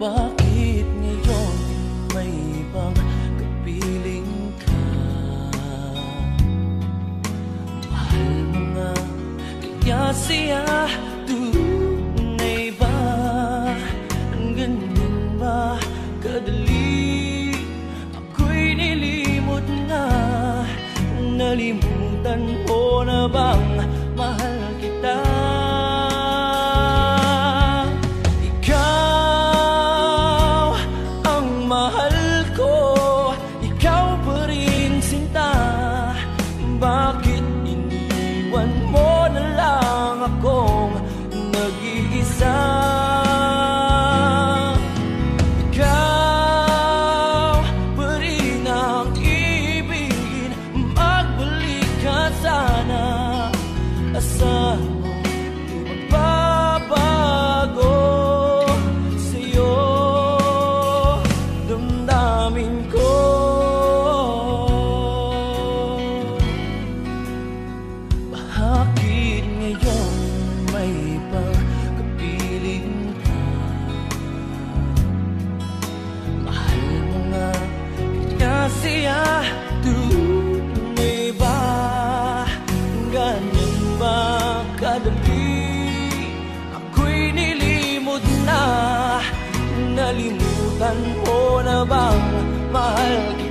Bakit ngayon may ibang kapiling ka? Mahal mo nga, kaya siya tunay ba? Ang ganyan ba kadali? Ako'y nilimot na. Nalimutan mo na bang mahal kita? Bakit iniwan mo na lang akong nag-iisa? Ikaw pa rin ang ibigin, magbalik ka sana. Asahan mo di magbabago sa'yo damdamin ko. Bakit ngayon may pagkapiling ka? Mahal mo nga, kaya siya tunay ba? Ganyan ba kadali? Ako'y nilimot na. Nalimutan mo na bang mahal kita?